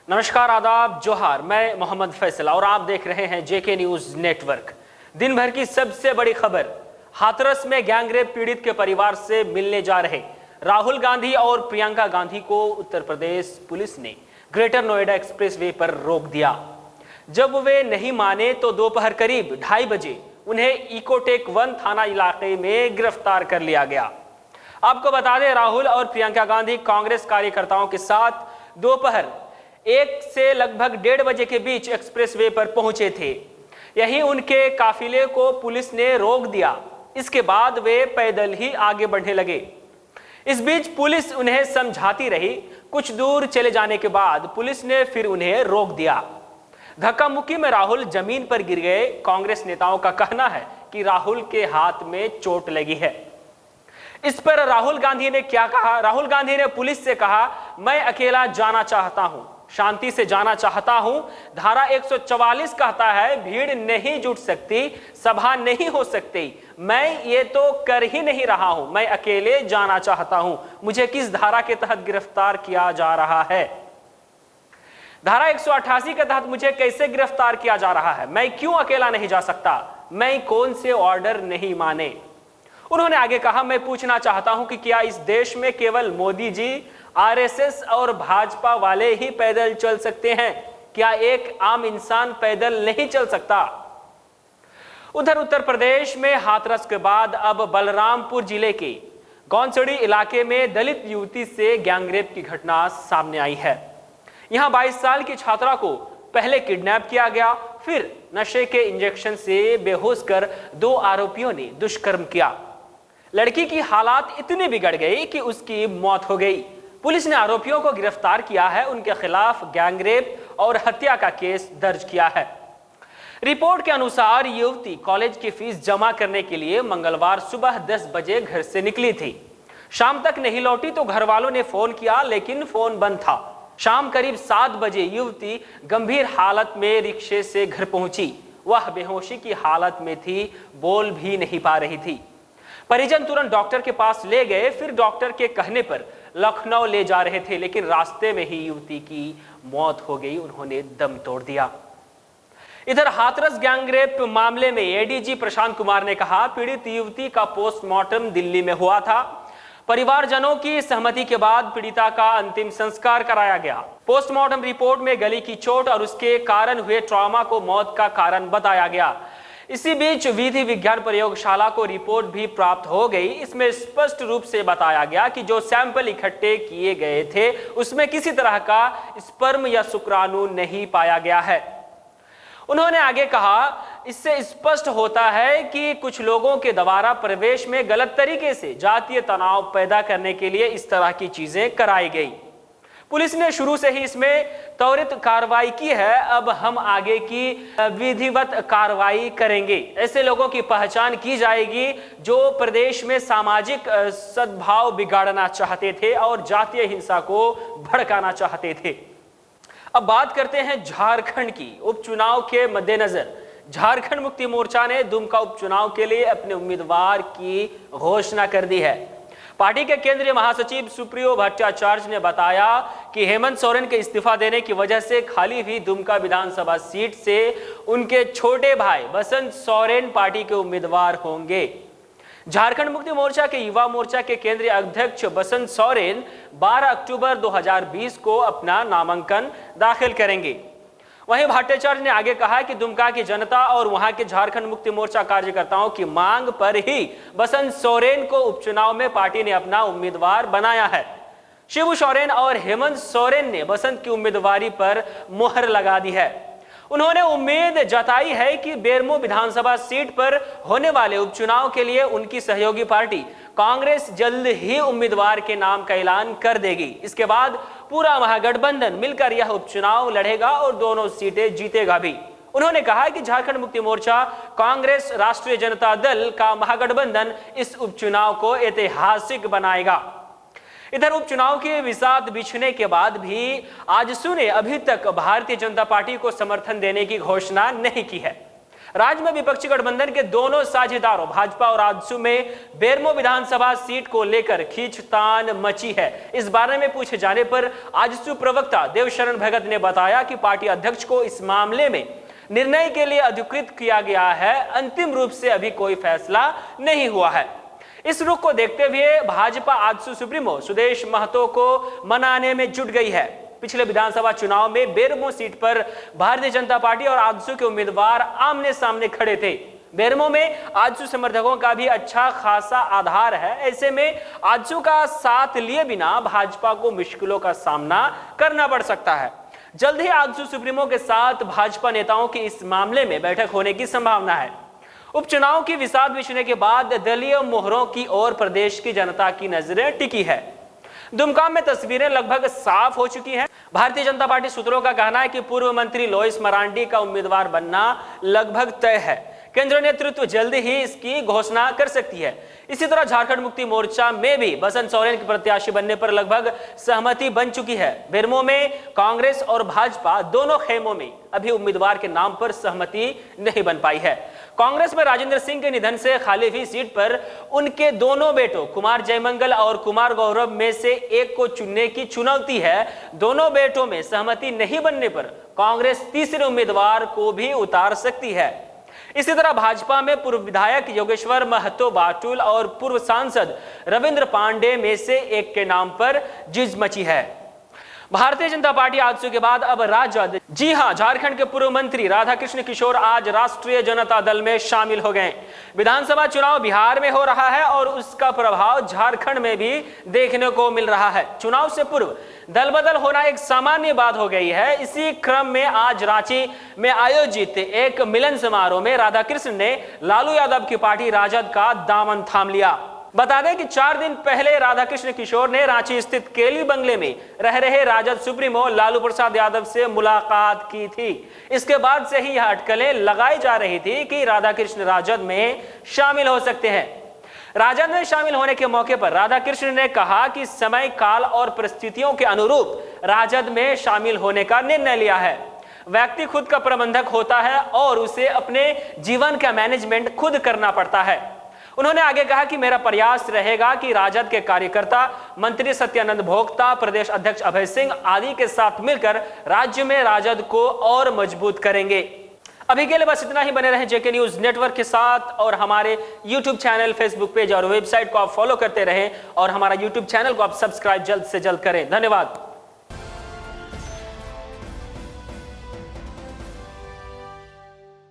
नमस्कार, आदाब, जोहार। मैं मोहम्मद फैसल और आप देख रहे हैं जेके न्यूज नेटवर्क। दिन भर की सबसे बड़ी खबर, हाथरस में गैंगरेप पीड़ित के परिवार से मिलने जा रहे राहुल गांधी और प्रियंका गांधी को उत्तर प्रदेश पुलिस ने ग्रेटर नोएडा एक्सप्रेसवे पर रोक दिया। जब वे नहीं माने तो दोपहर करीब 2:30 बजे उन्हें इकोटेक 1 थाना इलाके में गिरफ्तार कर लिया गया। आपको बता दें, राहुल और प्रियंका गांधी कांग्रेस कार्यकर्ताओं के साथ दोपहर 1 से लगभग 1:30 बजे के बीच एक्सप्रेसवे पर पहुंचे थे। यहीं उनके काफिले को पुलिस ने रोक दिया। इसके बाद वे पैदल ही आगे बढ़ने लगे। इस बीच पुलिस उन्हें समझाती रही। कुछ दूर चले जाने के बाद पुलिस ने फिर उन्हें रोक दिया। धक्का मुक्की में राहुल जमीन पर गिर गए। कांग्रेस नेताओं का कहना है कि राहुल के हाथ में चोट लगी है। इस पर राहुल गांधी ने क्या कहा? राहुल गांधी ने पुलिस से कहा, मैं अकेला जाना चाहता हूं, शांति से जाना चाहता हूं। धारा 144 कहता है भीड़ नहीं जुट सकती, सभा नहीं हो सकती। मैं ये तो कर ही नहीं रहा हूं, मैं अकेले जाना चाहता हूं। मुझे किस धारा के तहत गिरफ्तार किया जा रहा है? धारा 188 के तहत मुझे कैसे गिरफ्तार किया जा रहा है? मैं क्यों अकेला नहीं जा सकता? मैं कौन से ऑर्डर नहीं माने? उन्होंने आगे कहा, मैं पूछना चाहता हूं कि क्या इस देश में केवल मोदी जी, आरएसएस और भाजपा वाले ही पैदल चल सकते हैं? क्या एक आम इंसान पैदल नहीं चल सकता? उधर उत्तर प्रदेश में हाथरस के बाद अब बलरामपुर जिले के गौनसड़ी इलाके में दलित युवती से गैंगरेप की घटना सामने आई है। यहां 22 साल की छात्रा को पहले किडनैप किया गया, फिर नशे के इंजेक्शन से बेहोश कर 2 आरोपियों ने दुष्कर्म किया। लड़की की हालात इतनी बिगड़ गई कि उसकी मौत हो गई। पुलिस ने आरोपियों को गिरफ्तार किया है। उनके खिलाफ गैंगरेप और हत्या का केस दर्ज किया है। रिपोर्ट के अनुसार युवती कॉलेज की फीस जमा करने के लिए मंगलवार सुबह 10 बजे घर से निकली थी। शाम तक नहीं लौटी तो घर वालों ने फोन किया, लेकिन फोन बंद था। शाम करीब 7 बजे युवती गंभीर हालत में रिक्शे से घर पहुंची। वह बेहोशी की हालत में थी, बोल भी नहीं पा रही थी। परिजन तुरंत डॉक्टर के पास ले गए। फिर डॉक्टर के कहने पर लखनऊ ले जा रहे थे, लेकिन रास्ते में ही युवती की मौत हो गई। उन्होंने दम तोड़ दिया। इधर हाथरस गैंगरेप मामले में एडीजी प्रशांत कुमार ने कहा, पीड़ित युवती का पोस्टमार्टम दिल्ली में हुआ था। परिवारजनों की सहमति के बाद पीड़िता का अंतिम संस्कार कराया गया। पोस्टमार्टम रिपोर्ट में गले की चोट और उसके कारण हुए ट्रॉमा को मौत का कारण बताया गया। इसी बीच विधि विज्ञान प्रयोगशाला को रिपोर्ट भी प्राप्त हो गई। इसमें स्पष्ट रूप से बताया गया कि जो सैंपल इकट्ठे किए गए थे उसमें किसी तरह का स्पर्म या शुक्राणु नहीं पाया गया है। उन्होंने आगे कहा, इससे स्पष्ट होता है कि कुछ लोगों के द्वारा प्रवेश में गलत तरीके से जातीय तनाव पैदा करने के लिए इस तरह की चीजें कराई गई। पुलिस ने शुरू से ही इसमें त्वरित कार्रवाई की है। अब हम आगे की विधिवत कार्रवाई करेंगे। ऐसे लोगों की पहचान की जाएगी जो प्रदेश में सामाजिक सद्भाव बिगाड़ना चाहते थे और जातीय हिंसा को भड़काना चाहते थे। अब बात करते हैं झारखंड की। उपचुनाव के मद्देनजर झारखंड मुक्ति मोर्चा ने दुमका उपचुनाव के लिए अपने उम्मीदवार की घोषणा कर दी है। पार्टी के केंद्रीय महासचिव सुप्रियो भट्टाचार्य ने बताया कि हेमंत सोरेन के इस्तीफा देने की वजह से खाली हुई दुमका विधानसभा सीट से उनके छोटे भाई बसंत सोरेन पार्टी के उम्मीदवार होंगे। झारखंड मुक्ति मोर्चा के युवा मोर्चा के केंद्रीय अध्यक्ष बसंत सोरेन 12 अक्टूबर 2020 को अपना नामांकन दाखिल करेंगे। वहीं भट्टाचार्य ने आगे कहा कि दुमका की जनता और वहां के झारखंड मुक्ति मोर्चा कार्यकर्ताओं की मांग पर ही बसंत सोरेन को उपचुनाव में पार्टी ने अपना उम्मीदवार बनाया है। शिबू सोरेन और हेमंत सोरेन ने बसंत की उम्मीदवारी पर मुहर लगा दी है। उन्होंने उम्मीद जताई है कि बेरमो विधानसभा सीट पर होने वाले उपचुनाव के लिए उनकी सहयोगी पार्टी कांग्रेस जल्द ही उम्मीदवार के नाम का ऐलान कर देगी। इसके बाद पूरा महागठबंधन मिलकर यह उपचुनाव लड़ेगा और दोनों सीटें जीतेगा भी। उन्होंने कहा कि झारखंड मुक्ति मोर्चा कांग्रेस राष्ट्रीय जनता दल का महागठबंधन इस उपचुनाव को ऐतिहासिक बनाएगा। इधर उपचुनाव के विषाद बिछने के बाद भी आजसू ने अभी तक भारतीय जनता पार्टी को समर्थन देने की घोषणा नहीं की है। राज्य में विपक्षी गठबंधन के दोनों साझेदारों भाजपा और आजसू में बेरमो विधानसभा सीट को लेकर खींचतान मची है। इस बारे में पूछे जाने पर आजसू प्रवक्ता देवशरण भगत ने बताया कि पार्टी अध्यक्ष को इस मामले में निर्णय के लिए अधिकृत किया गया है। अंतिम रूप से अभी कोई फैसला नहीं हुआ है। इस रुख को देखते हुए भाजपा आजसू सुप्रीमो सुदेश महतो को मनाने में जुट गई है। पिछले विधानसभा चुनाव में बेरमो सीट पर भारतीय जनता पार्टी और आजसू के उम्मीदवार आमने सामने खड़े थे। बेरमो में आजसू समर्थकों का भी अच्छा खासा आधार है। ऐसे में आजसू का साथ लिए बिना भाजपा को मुश्किलों का सामना करना पड़ सकता है। जल्द ही आजसू सुप्रीमो के साथ भाजपा नेताओं की इस मामले में बैठक होने की संभावना है। उपचुनाव की विषाद विछने के बाद दलीय मोहरों की ओर प्रदेश की जनता की नजरें टिकी है। दुमका में तस्वीरें लगभग साफ हो चुकी हैं। भारतीय जनता पार्टी सूत्रों का कहना है कि पूर्व मंत्री लोइस मरांडी का उम्मीदवार बनना लगभग तय है। केंद्रीय नेतृत्व जल्द ही इसकी घोषणा कर सकती है। इसी तरह झारखंड मुक्ति मोर्चा में भी बसंत सोरेन के प्रत्याशी बनने पर लगभग सहमति बन चुकी है। बेरमो में कांग्रेस और भाजपा दोनों खेमों में अभी उम्मीदवार के नाम पर सहमति नहीं बन पाई है। कांग्रेस में राजेंद्र सिंह के निधन से खाली हुई सीट पर उनके दोनों बेटों कुमार जयमंगल और कुमार गौरव में से एक को चुनने की चुनौती है। दोनों बेटों में सहमति नहीं बनने पर कांग्रेस तीसरे उम्मीदवार को भी उतार सकती है। इसी तरह भाजपा में पूर्व विधायक योगेश्वर महतो बाटुल और पूर्व सांसद रविंद्र पांडे में से एक के नाम पर जिज मची है। भारतीय जनता पार्टी आजसू के बाद अब राजद, जी हां, झारखंड के पूर्व मंत्री राधाकृष्ण किशोर आज राष्ट्रीय जनता दल में शामिल हो गए। विधानसभा चुनाव बिहार में हो रहा है और उसका प्रभाव झारखंड में भी देखने को मिल रहा है। चुनाव से पूर्व दल बदल होना एक सामान्य बात हो गई है। इसी क्रम में आज रांची में आयोजित एक मिलन समारोह में राधाकृष्ण ने लालू यादव की पार्टी राजद का दामन थाम लिया। बता दें कि 4 दिन पहले राधाकृष्ण किशोर ने रांची स्थित केली बंगले में रह रहे राजद सुप्रीमो लालू प्रसाद यादव से मुलाकात की थी। इसके बाद से ही यह अटकलें लगाई जा रही थी कि राधाकृष्ण राजद में शामिल हो सकते हैं। राजद में शामिल होने के मौके पर राधाकृष्ण ने कहा कि समय, काल और परिस्थितियों के अनुरूप राजद में शामिल होने का निर्णय लिया है। व्यक्ति खुद का प्रबंधक होता है और उसे अपने जीवन का मैनेजमेंट खुद करना पड़ता है। उन्होंने आगे कहा कि मेरा प्रयास रहेगा कि राजद के कार्यकर्ता, मंत्री सत्यानंद भोक्ता, प्रदेश अध्यक्ष अभय सिंह आदि के साथ मिलकर राज्य में राजद को और मजबूत करेंगे। अभी के लिए बस इतना ही। बने रहें जेके न्यूज नेटवर्क के साथ और हमारे यूट्यूब चैनल, फेसबुक पेज और वेबसाइट को आप फॉलो करते रहें और हमारा यूट्यूब चैनल को आप सब्सक्राइब जल्द से जल्द करें। धन्यवाद।